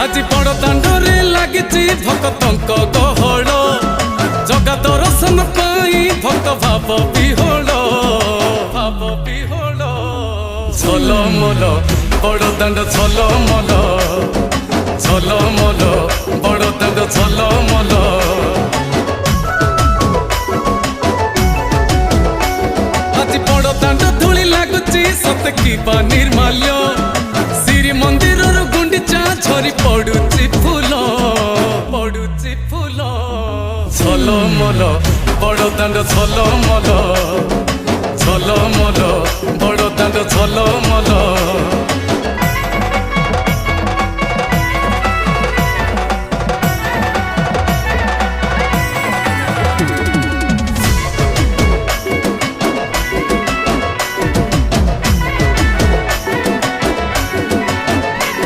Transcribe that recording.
आज बड़ दांडरे लागिची भक्तंक गहळ जगा दर्शन पाई भक्त भाव विहोल झलमल बड़ दांड झलमल झलमल बड़ दांड झलमल आज बड़ दांड धूली लागुची सत कि निर्माल्य श्री मंदिर गुंडीचा झरी पड़ुची फूल झलमल बड़ दांड झलमल झलमल बड़ दांड झलमल।